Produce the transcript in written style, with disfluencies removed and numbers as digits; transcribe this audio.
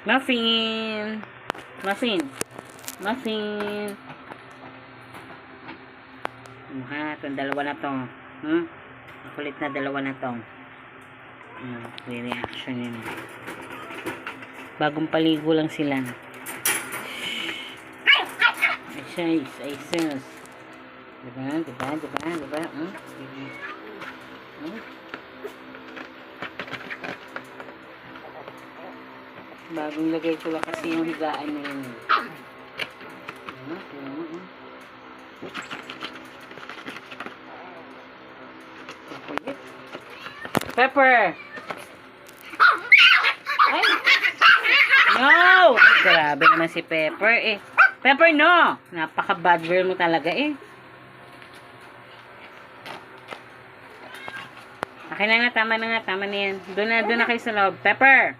Muffin. Muffin. Muffin. Ha, itong dalawa na to. Kulit na dalawa na to. Reaction yun. Bagong paligo lang sila. Ay, sus. Diba? Bagong lagay ko lang kasi yung higaan na yun. Pepper! Ay! No! Grabe naman si Pepper eh. Pepper, no! Napaka-bad girl mo talaga eh. Okay na nga, tama na yan. Doon na kayo sa loob. Pepper!